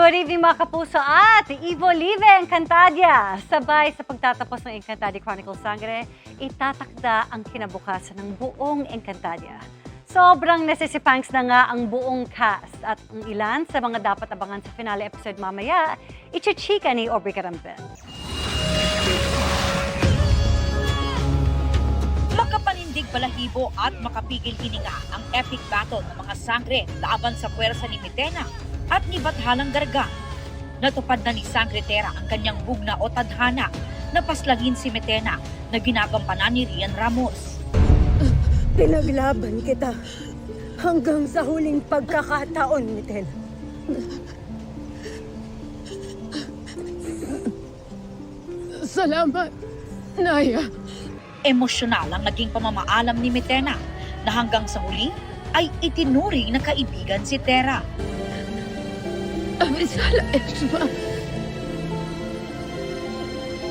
Good evening mga kapuso at Ivo Live Encantadia. Sabay sa pagtatapos ng Encantadia Chronicles Sangre, itatakda ang kinabukasan ng buong Encantadia. Sobrang nasisipangs na nga ang buong cast at ang ilan sa mga dapat abangan sa finale episode mamaya, ichichika ni Aubrey Carampel. Makapanindig balahibo at makapigil hininga ang epic battle ng mga Sangre laban sa puwersa ni Mitena at ni Bathalang Gargang. Natupad na ni Sangre Terra ang kanyang bugna o tadhana na paslagin si Mitena na ginagampanan ni Rian Ramos. Pinaglaban kita hanggang sa huling pagkakataon, Mitena. Salamat, Naya. Emosyonal ang naging pamamaalam ni Mitena na hanggang sa huli ay itinuring na kaibigan si Terra. Abisala Esma.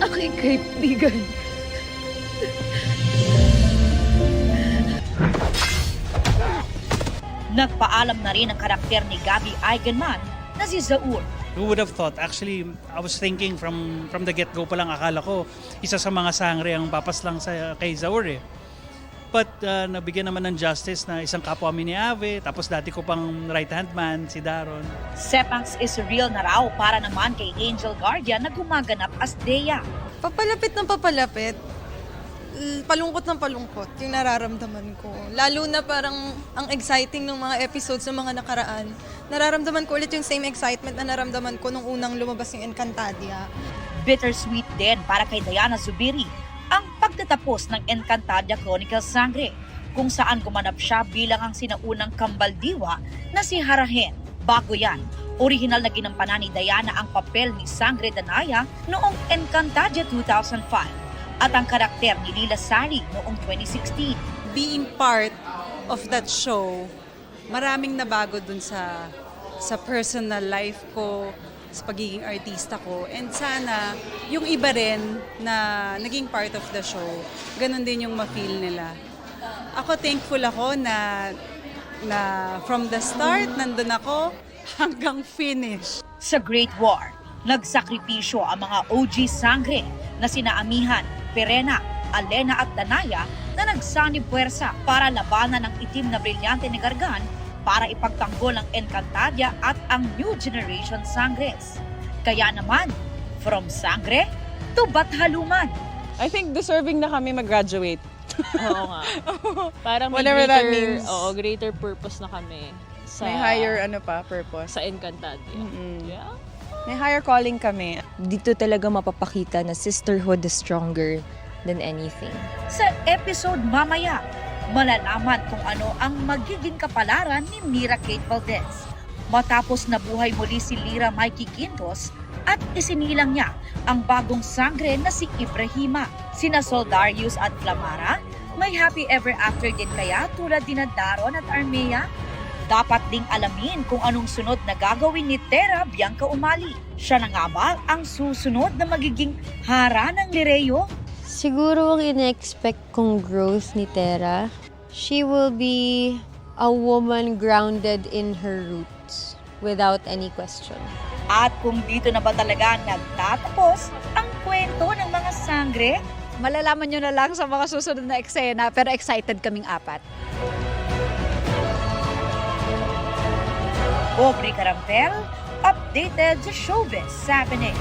Aking kaibigan. Nagpaalam na rin ang karakter ni Gabby Eigenman na si Zaur. Who would have thought? Actually, I was thinking from the get-go pa lang, akala ko isa sa mga Sangre ang papaslang kay Zaur eh. But nabigyan naman ng justice na isang kapwa mi ni Ave, tapos dati ko pang right-hand man, si Daron. Sepangs is real na raw para naman kay Angel Guardian na gumaganap as Dea. Papalapit ng papalapit, palungkot ng palungkot yung nararamdaman ko. Lalo na parang ang exciting ng mga episodes ng mga nakaraan. Nararamdaman ko ulit yung same excitement na naramdaman ko nung unang lumabas yung Encantadia. Bittersweet din para kay Diana Zubiri ang pagtatapos ng Encantadia Chronicles Sangre, kung saan gumanap siya bilang ang sinaunang kambaldiwa na si Harahen. Bago yan, orihinal na ginampanan ni Diana ang papel ni Sangre Danaya noong Encantadia 2005 at ang karakter ni Lila Sari noong 2016. Being part of that show, maraming nabago dun sa personal life ko, sa pagiging artista ko. And sana, yung iba rin na naging part of the show, ganun din yung ma-feel nila. Ako, thankful ako na from the start, nandun ako hanggang finish. Sa Great War, nagsakripisyo ang mga OG Sangre na sina Amihan, Perena, Alena at Danaya na nagsanib puwersa para labanan ang itim na brilyante ni Gargan para ipagtanggol ang Encantadia at ang new generation Sangres. Kaya naman, from Sangre to Bathaluman. I think deserving na kami mag-graduate. Oo nga. Parang may Whatever greater, that means. greater purpose na kami sa May higher purpose. sa Encantadia. Yeah. May higher calling kami. Dito talaga mapapakita na sisterhood is stronger than anything. Sa episode mamaya, malalaman kung ano ang magiging kapalaran ni Mira Kate Valdez. Matapos nabuhay muli si Lyra Mikey Quintos at isinilang niya ang bagong Sangre na si Ibrahima. Sina Soldarius at Flamara, may happy ever after din kaya tulad ni Daron at Armea? Dapat ding alamin kung anong sunod na gagawin ni Terra Bianca Umali. Siya na nga ba ang susunod na magiging hara ng Lireo? Siguro ang ina-expect kong growth ni Terra, she will be a woman grounded in her roots without any question. At kung dito na ba talaga nagtatapos ang kwento ng mga Sangre? Malalaman nyo na lang sa mga susunod na eksena, pero excited kaming apat. Aubrey Carampel, updated sa Showbiz happenings.